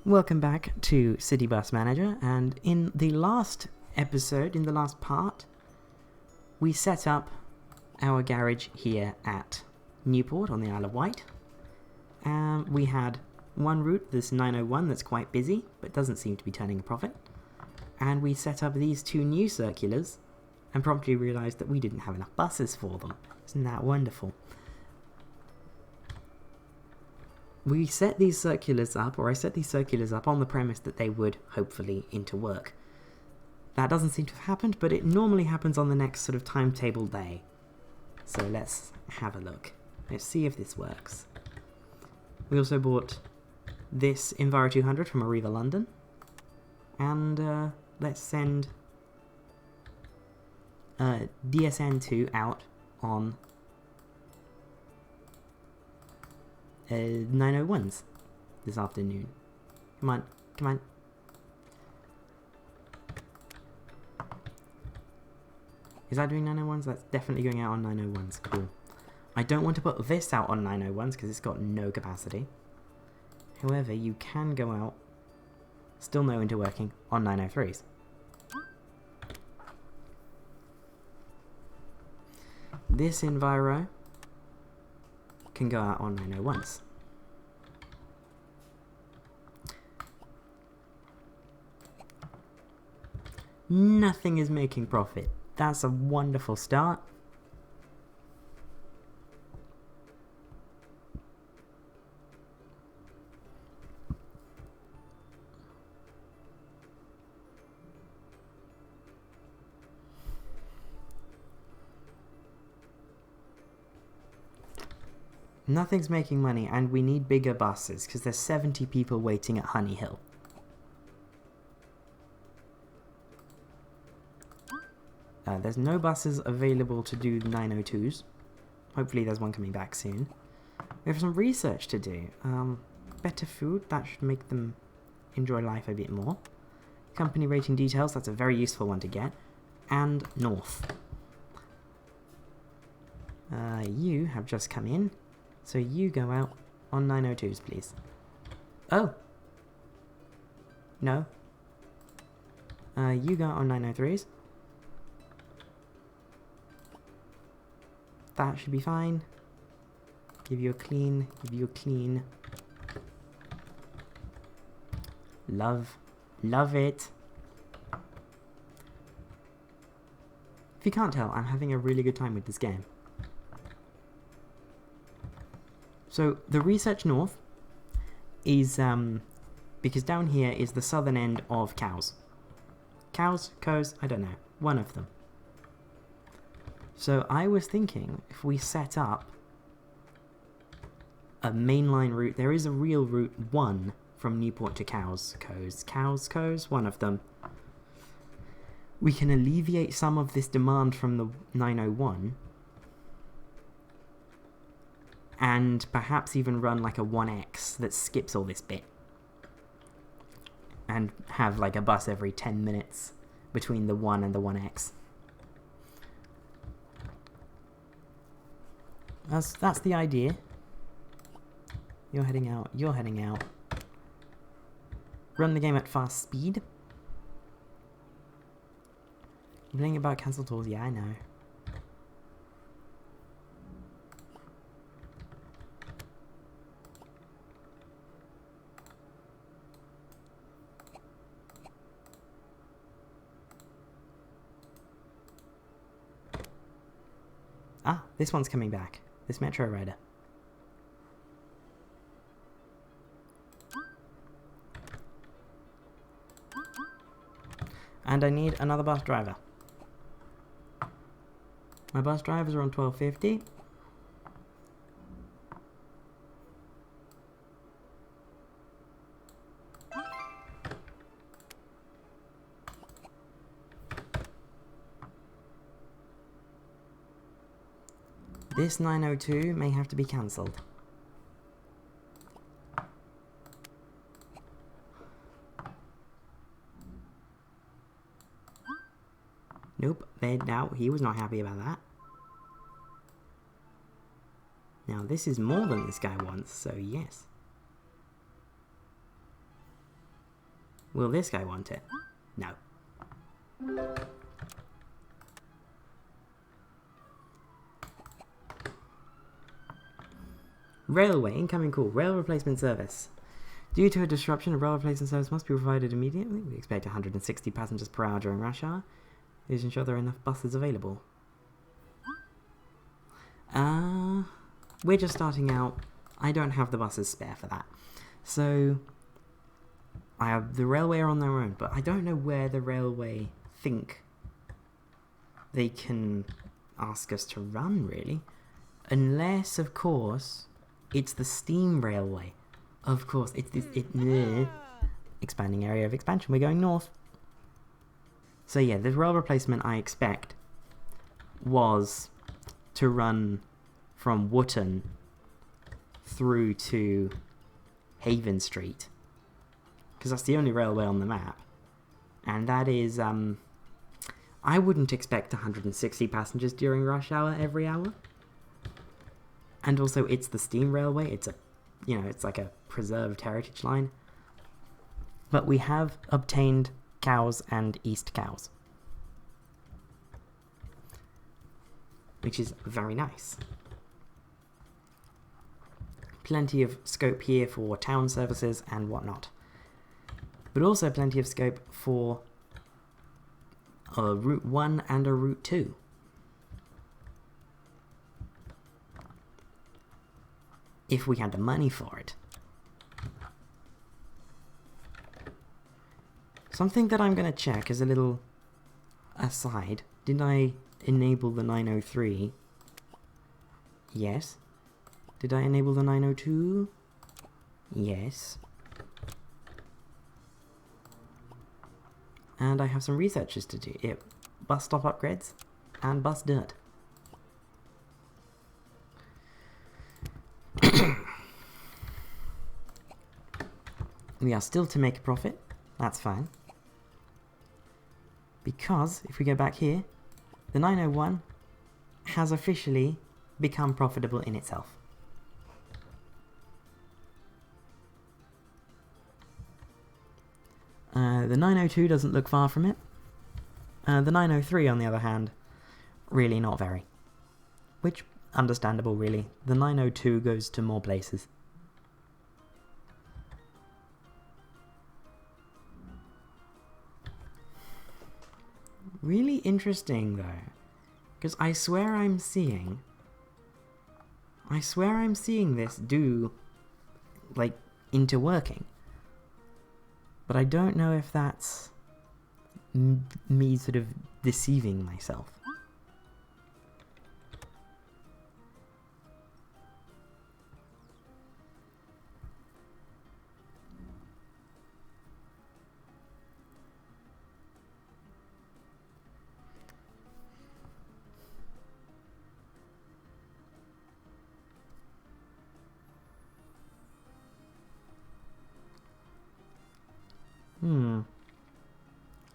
Welcome back to City Bus Manager, and in the last episode, in the last part, we set up our garage here at Newport on the Isle of Wight. We had one route, this 901, that's quite busy, but doesn't seem to be turning a profit. And we set up these two new circulars, and promptly realised that we didn't have enough buses for them. Isn't that wonderful? We set these circulars up, or I set these circulars up on the premise that they would, hopefully, interwork. That doesn't seem to have happened, but it normally happens on the next sort of timetable day. So let's have a look. Let's see if this works. We also bought this Enviro 200 from Arriva London. And let's send DSN2 out on 901s this afternoon. Come on, come on. Is that doing 901s? That's definitely going out on 901s. Cool. I don't want to put this out on 901s because it's got no capacity. However, you can go out, still no interworking, on 903s. This Enviro can go out on 901s. Nothing is making profit. That's a wonderful start. Nothing's making money, and we need bigger buses, because there's 70 people waiting at Honey Hill. There's no buses available to do 902s. Hopefully there's one coming back soon. We have some research to do. Better food, that should make them enjoy life a bit more. Company rating details, that's a very useful one to get. And North. You have just come in. So you go out on 902s, please. Oh! No. You go out on 903s. That should be fine. Give you a clean, Love it. If you can't tell, I'm having a really good time with this game. So, the Research North is, because down here is the southern end of cows. Cows? Cohs? I don't know. One of them. So, I was thinking, if we set up a mainline route, there is a real route 1 from Newport to cows. Cohs? One of them. We can alleviate some of this demand from the 901. And perhaps even run like a 1X that skips all this bit. And have like a bus every 10 minutes between the 1 and the 1X. That's the idea. You're heading out. Run the game at fast speed. Complaining about cancel tools, yeah, I know. Ah, this one's coming back. This Metro Rider. And I need another bus driver. My bus drivers are on 1250. This 902 may have to be cancelled. Nope, no, he was not happy about that. Now this is more than this guy wants, so yes. Will this guy want it? No. Railway, incoming call. Rail replacement service. Due to a disruption, a rail replacement service must be provided immediately. We expect 160 passengers per hour during rush hour. Please ensure there are enough buses available. We're just starting out. I don't have the buses spare for that. So, I have the railway are on their own, but I don't know where the railway think they can ask us to run, really. Unless, of course, it's the steam railway. Of course, it's this... expanding area of expansion. We're going north. So yeah, the rail replacement I expect was to run from Wootton through to Haven Street. Because that's the only railway on the map. And that is, I wouldn't expect 160 passengers during rush hour every hour. And also, it's the steam railway. It's a, you know, it's like a preserved heritage line. But we have obtained cows and East cows, which is very nice. Plenty of scope here for town services and whatnot. But also plenty of scope for a Route 1 and a Route 2. If we had the money for it. Something that I'm going to check as a little aside. Did I enable the 903? Yes. Did I enable the 902? Yes. And I have some researches to do. Yep. Bus stop upgrades and bus dirt. We are still to make a profit. That's fine. Because, if we go back here, the 901 has officially become profitable in itself. The 902 doesn't look far from it. The 903, on the other hand, really not very. Which, understandable really. The 902 goes to more places. Really interesting though, because I swear I'm seeing this do, like, interworking. But I don't know if that's me sort of deceiving myself.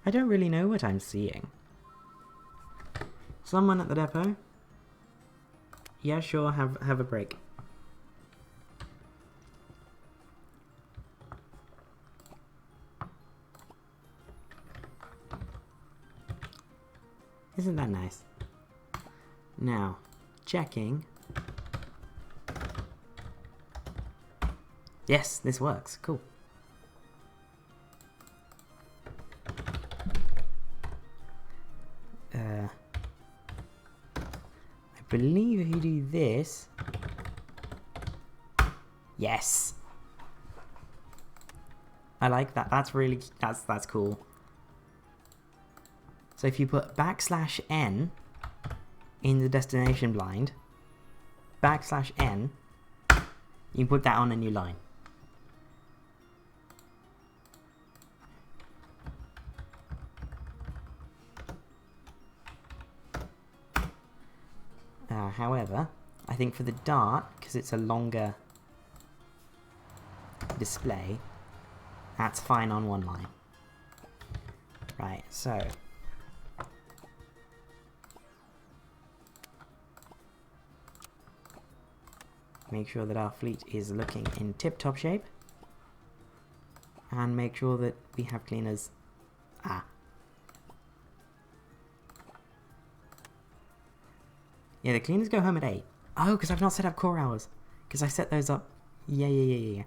I don't really know what I'm seeing. Someone at the depot? Yeah, sure, have a break. Isn't that nice? Now, checking. Yes, this works. Cool. I believe if you do this... Yes! I like that. That's really... That's cool. So if you put \n in the destination blind, \n, you put that on a new line. However, I think for the dart, because it's a longer display, that's fine on one line. Right, so... make sure that our fleet is looking in tip-top shape. and make sure that we have cleaners. Yeah, the cleaners go home at 8. Oh, because I've not set up core hours. Because I set those up. Yeah.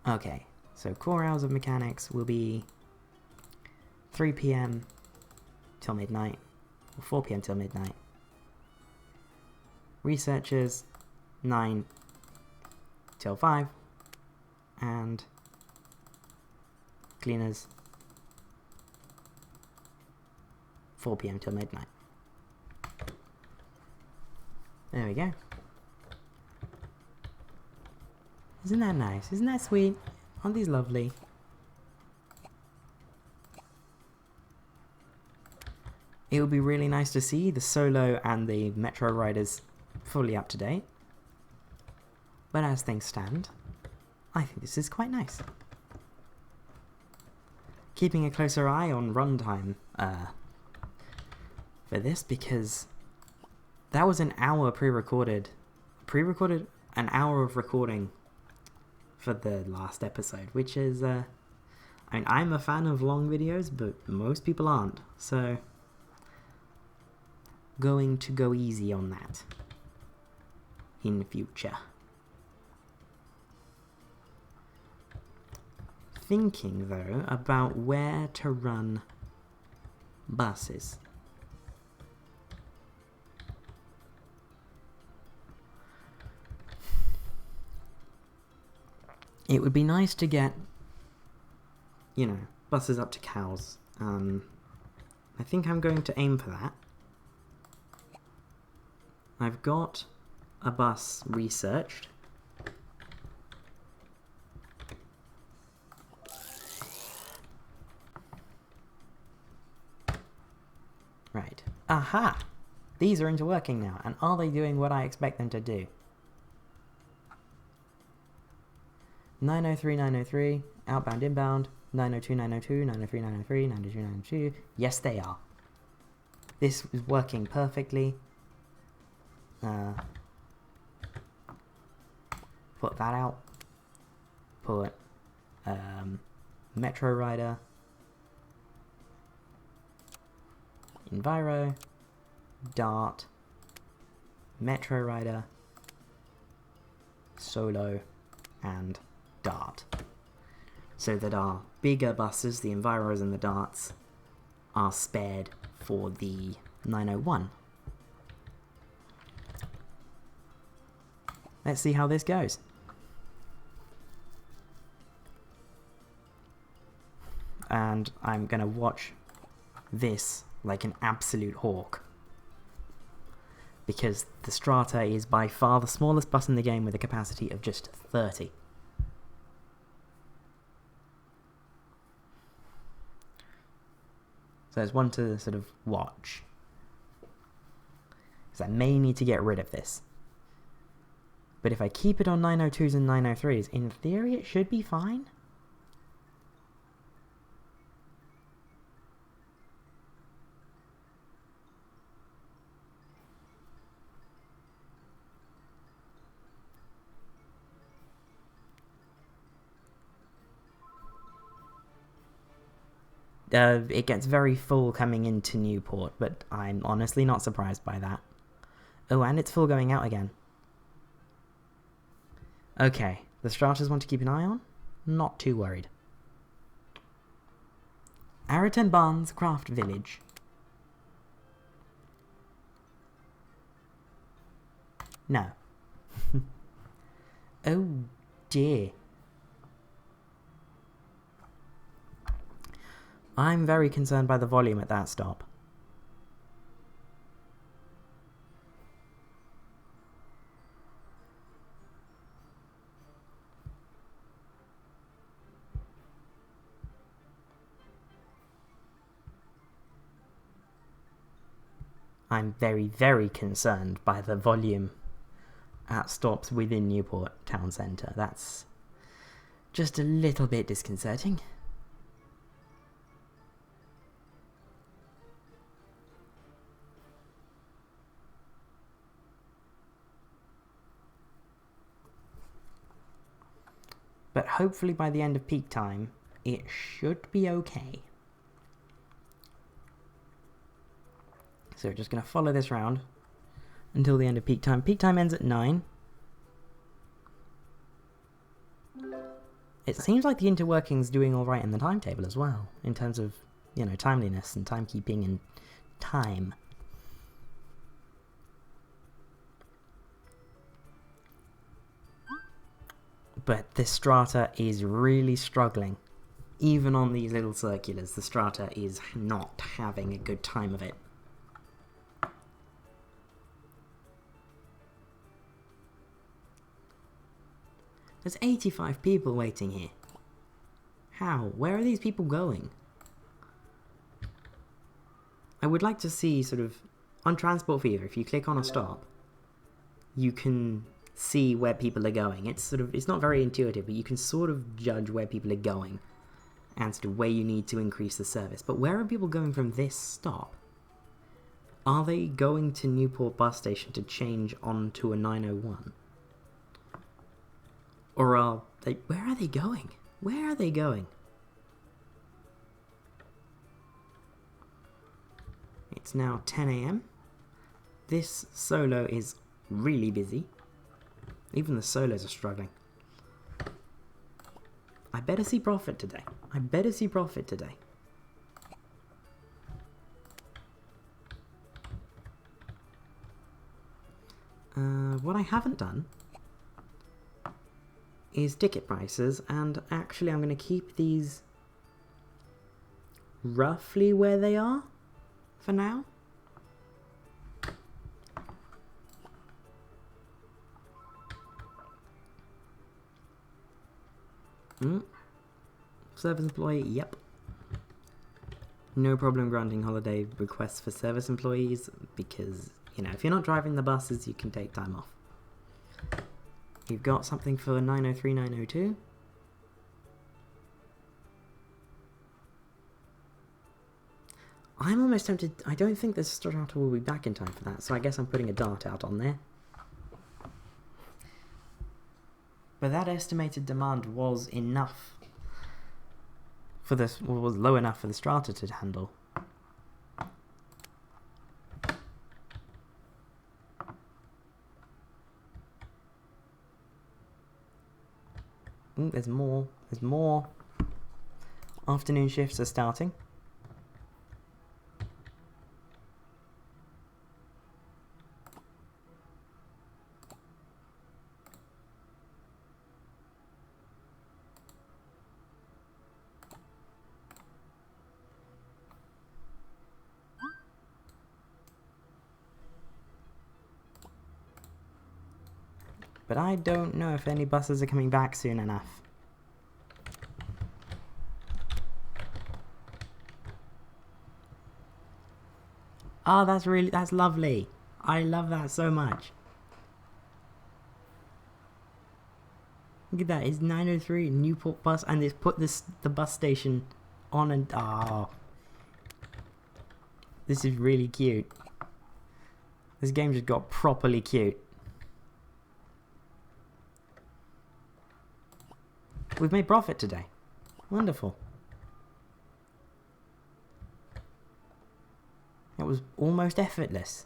Okay, so core hours of mechanics will be 3 PM till midnight, or 4 PM till midnight. Researchers, 9 till 5, and cleaners, 4 PM till midnight. There we go. Isn't that nice? Isn't that sweet? Aren't these lovely? It would be really nice to see the Solo and the Metro riders fully up to date. But as things stand, I think this is quite nice. Keeping a closer eye on runtime for this, because that was an hour pre-recorded an hour of recording for the last episode, which is I mean, I'm a fan of long videos, but most people aren't, so going to go easy on that in the future. Thinking though about where to run buses. It would be nice to get, you know, buses up to cows. I think I'm going to aim for that. I've got a bus researched. Right. Aha! These are interworking now, and are they doing what I expect them to do? 903, 903, outbound, inbound, 902, 902, 903, 903, 902, 902. Yes, they are. This is working perfectly. Put that out. Put Metro Rider, Enviro, Dart, Metro Rider, Solo, and Dart. So that our bigger buses, the Enviros and the Darts, are spared for the 901. Let's see how this goes. And I'm gonna watch this like an absolute hawk, because the Strata is by far the smallest bus in the game with a capacity of just 30. So there's one to sort of watch, because I may need to get rid of this. But if I keep it on 902s and 903s, in theory it should be fine. It gets very full coming into Newport, but I'm honestly not surprised by that. Oh, and it's full going out again. Okay, the Stratas want to keep an eye on? Not too worried. Araton Barnes Craft Village. No. Oh dear. I'm very concerned by the volume at that stop. I'm very, very concerned by the volume at stops within Newport Town Centre. That's just a little bit disconcerting. But hopefully by the end of peak time, it should be okay. So we're just going to follow this round until the end of peak time. Peak time ends at 9. It seems like the interworking's doing alright in the timetable as well, in terms of, you know, timeliness and timekeeping and time. But this strata is really struggling. Even on these little circulars, the strata is not having a good time of it. There's 85 people waiting here. How? Where are these people going? I would like to see sort of, on Transport Fever, if you click on a stop, you can see where people are going. It's sort of, it's not very intuitive, but you can sort of judge where people are going and sort of where you need to increase the service. But where are people going from this stop? Are they going to Newport bus station to change onto a 901? Or are they, where are they going? Where are they going? It's now 10 AM. This solo is really busy. Even the solos are struggling. I better see profit today. I better see profit today. What I haven't done is ticket prices, and actually I'm going to keep these roughly where they are for now. Service employee, yep. No problem granting holiday requests for service employees because, you know, if you're not driving the buses, you can take time off. You've got something for 903, 902. I'm almost tempted. I don't think the strata will be back in time for that, so I guess I'm putting a dart out on there. But that estimated demand was enough for this, well, was low enough for the strata to handle. Ooh, there's more. There's more. Afternoon shifts are starting. But I don't know if any buses are coming back soon enough. Oh, that's lovely. I love that so much. Look at that, it's 903 Newport bus, and it's put the bus station on, and this is really cute. This game just got properly cute. We've made profit today. Wonderful. It was almost effortless.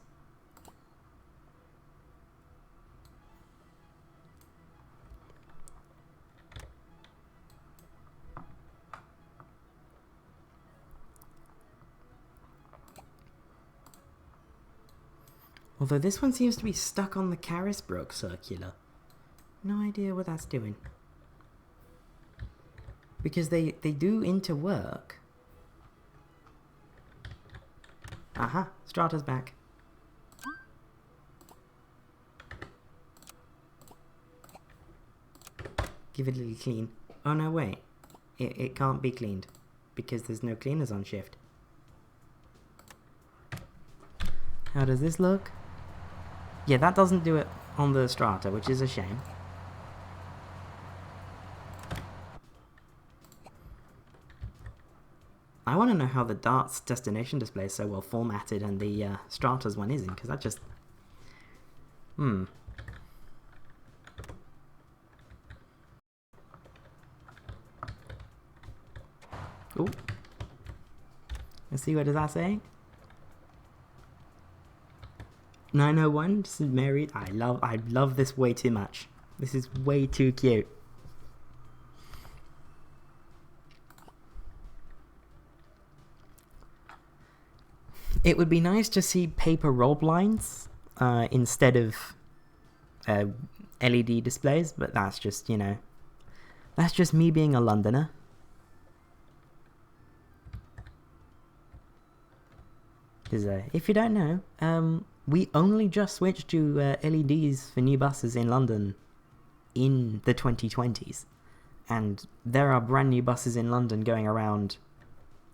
Although this one seems to be stuck on the Carisbrooke circular. No idea what that's doing. Because they do interwork. Aha, Strata's back. Give it a little clean. Oh no, wait. It can't be cleaned. Because there's no cleaners on shift. How does this look? Yeah, that doesn't do it on the Strata, which is a shame. I want to know how the Dart's destination display is so well formatted and the Strata's one isn't, because that just... Oh. Let's see, what does that say? 901, this is married. I love this way too much. This is way too cute. It would be nice to see paper roll blinds instead of LED displays, but that's just, you know, that's just me being a Londoner. If you don't know, we only just switched to LEDs for new buses in London in the 2020s. And there are brand new buses in London going around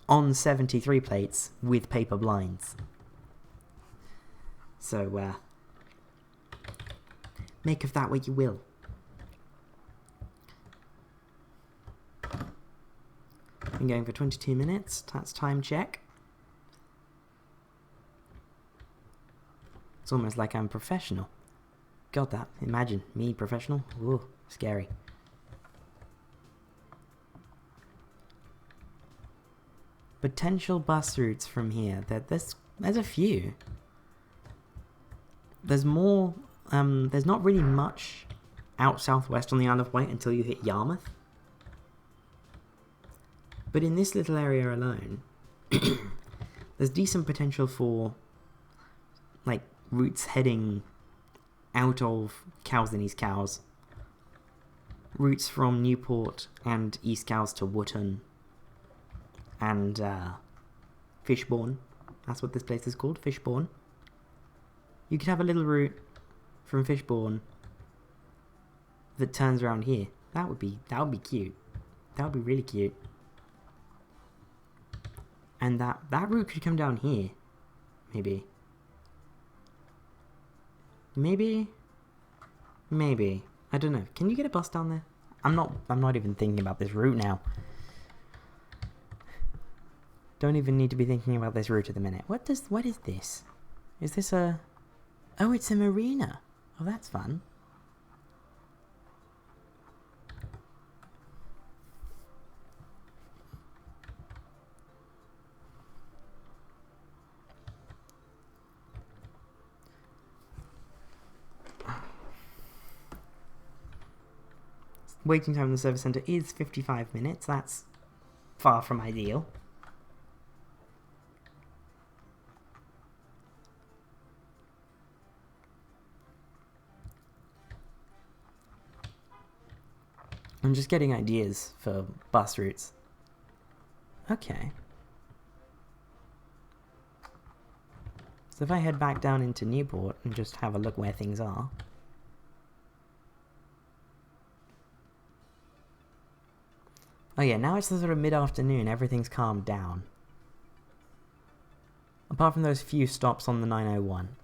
on 73 plates with paper blinds. So, make of that what you will. Been going for 22 minutes. That's time check. It's almost like I'm professional. God, that. Imagine me professional. Ooh, scary. Potential bus routes from here. There's a few. There's more. There's not really much out southwest on the Isle of Wight until you hit Yarmouth. But in this little area alone, there's decent potential for, like, routes heading out of Cowes and East Cowes. Routes from Newport and East Cowes to Wootton. And Fishbourne. That's what this place is called, Fishbourne. You could have a little route from Fishbourne that turns around here. That would be cute. That would be really cute. And that route could come down here. Maybe. Maybe. I don't know. Can you get a bus down there? I'm not even thinking about this route now. Don't even need to be thinking about this route at the minute. What is this? Is this a... Oh, it's a marina. Oh, that's fun. Waiting time in the service centre is 55 minutes. That's far from ideal. I'm just getting ideas for bus routes. Okay. So if I head back down into Newport and just have a look where things are. Oh yeah, now it's the sort of mid-afternoon, everything's calmed down. Apart from those few stops on the 901.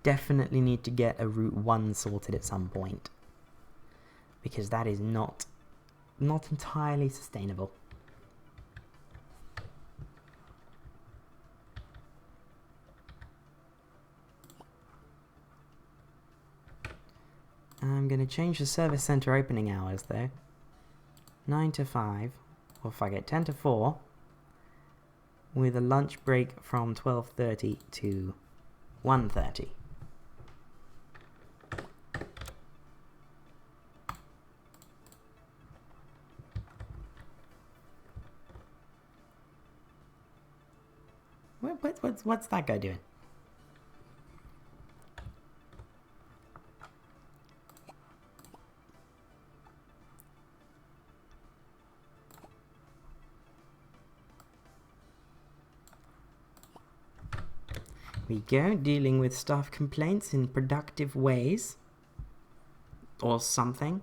Definitely need to get a Route 1 sorted at some point. Because that is not entirely sustainable. I'm going to change the service centre opening hours though. 9 to 5, or fuck it, 10 to 4. With a lunch break from 12:30 to 1:30. What's that guy doing? We go, dealing with staff complaints in productive ways. Or something.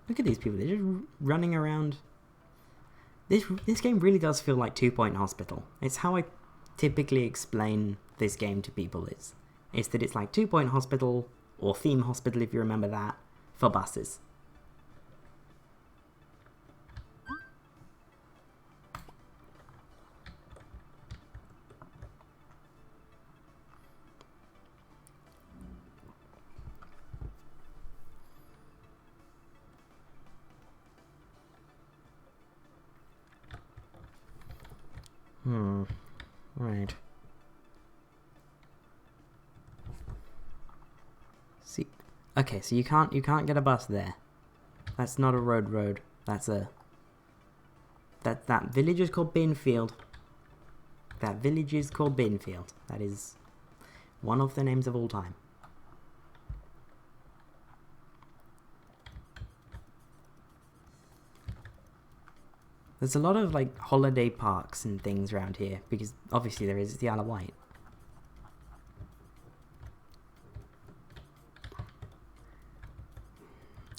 Look at these people, they're just running around. This game really does feel like 2 Point Hospital. It's how I typically explain this game to people is that it's like 2 Point Hospital, or Theme Hospital if you remember that, for buses. Right. See, okay, so you can't get a bus there. That's not a road. That's a that village is called Binfield. That village is called Binfield. That is one of the names of all time. There's a lot of like holiday parks and things around here because obviously there is the Isle of Wight.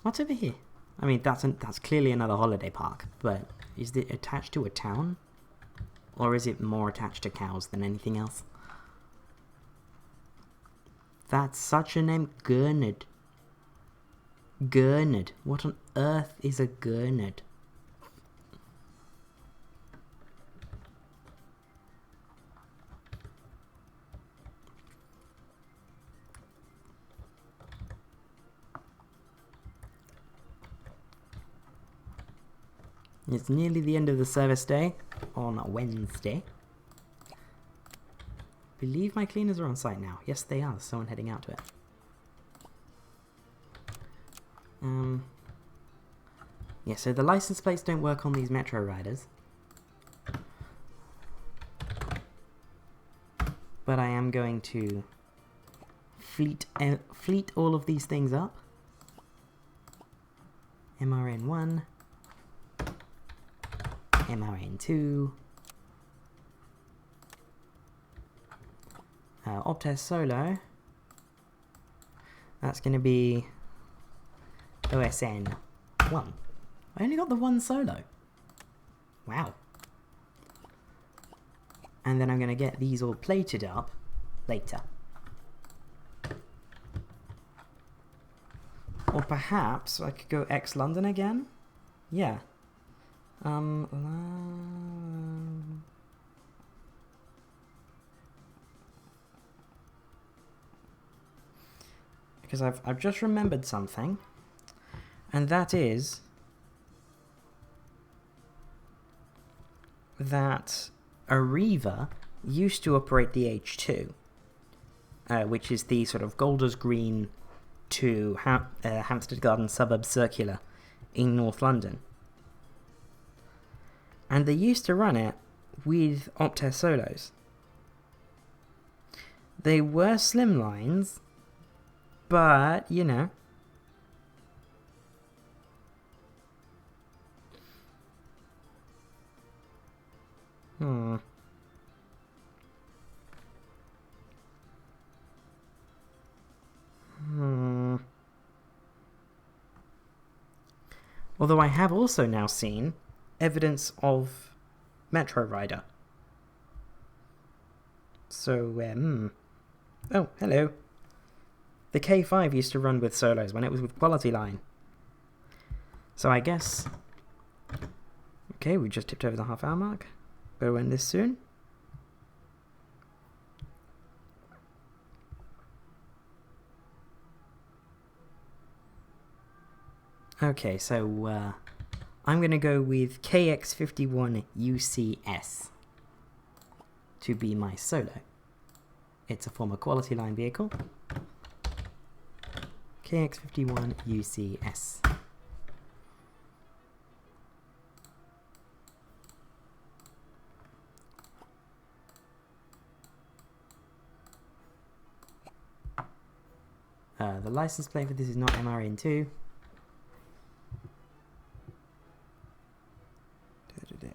What's over here? I mean, that's clearly another holiday park, but is it attached to a town? Or is it more attached to cows than anything else? That's such a name, Gurnard. Gurnard. What on earth is a Gurnard? It's nearly the end of the service day on Wednesday. I believe my cleaners are on site now. Yes, they are. There's someone heading out to it. Yeah, so the license plates don't work on these Metro Riders. But I am going to fleet all of these things up. MRN1. MRN2. Optes Solo. That's going to be OSN 1. I only got the one solo. Wow. And then I'm going to get these all plated up later. Or perhaps I could go ex-London again? Yeah. Because I've just remembered something, and that is that Arriva used to operate the H2, which is the sort of Golders Green to Hampstead Garden Suburb Circular in North London. And they used to run it with Optes Solos. They were slimlines, but, you know. Although I have also now seen evidence of Metro Rider. So, oh, hello. The K5 used to run with solos when it was with Quality Line. So I guess... Okay, we just tipped over the half-hour mark. Better end this soon. Okay, so I'm going to go with KX51 UCS to be my solo. It's a former Quality Line vehicle. KX51 UCS. The license plate for this is not MRN2.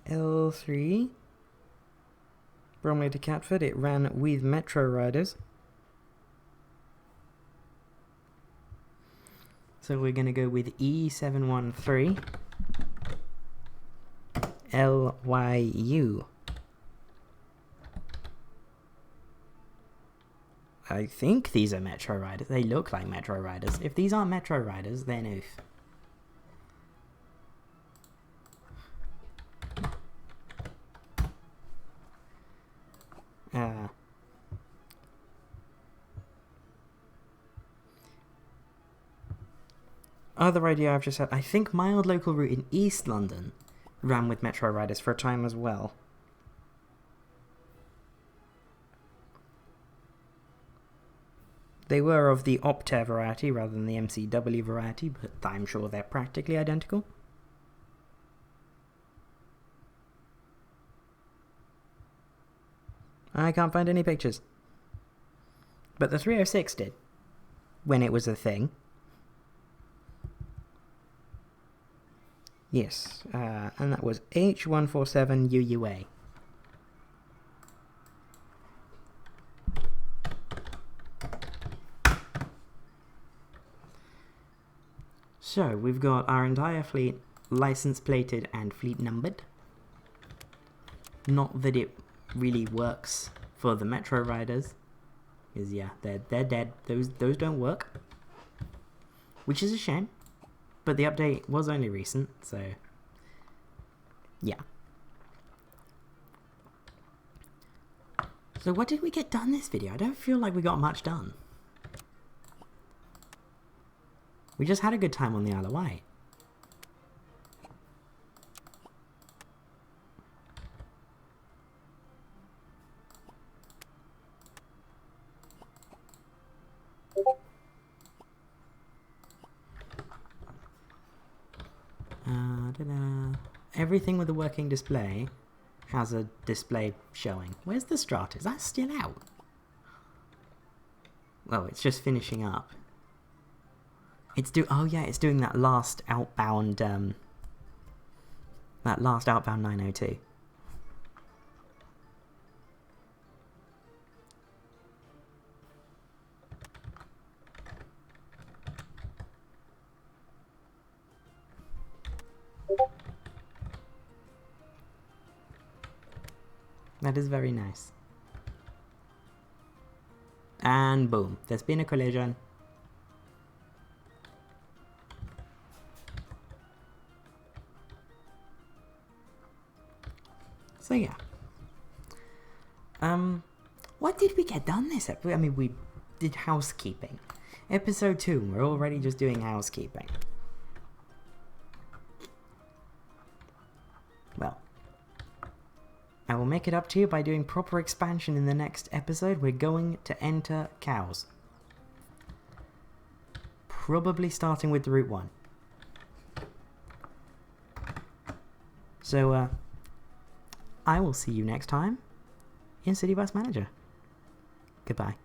L3. Bromley to Catford. It ran with Metro Riders. So we're going to go with E713 LYU. I think these are Metro Riders. They look like Metro Riders. If these aren't Metro Riders, then oof. Other idea I've just had, I think my old local route in East London ran with Metro Riders for a time as well. They were of the Opter variety rather than the MCW variety, but I'm sure they're practically identical. I can't find any pictures. But the 306 did, when it was a thing. Yes, and that was H147UUA. So, we've got our entire fleet license plated and fleet numbered. Not that it really works for the Metro Riders, because yeah, they're dead. Those don't work, which is a shame. But the update was only recent, so yeah. So what did we get done this video? I don't feel like we got much done. We just had a good time on the Isle of Wight. Everything with a working display has a display showing. Where's the Strata? Is that still out? Well, it's just finishing up. Oh yeah, it's doing that last outbound 902. That is very nice. And boom, there's been a collision. So yeah. What did we get done this episode? I mean, we did housekeeping. Episode 2, we're already just doing housekeeping. Well, I will make it up to you by doing proper expansion in the next episode. We're going to enter cows. Probably starting with Route 1. So, I will see you next time in City Bus Manager. Goodbye.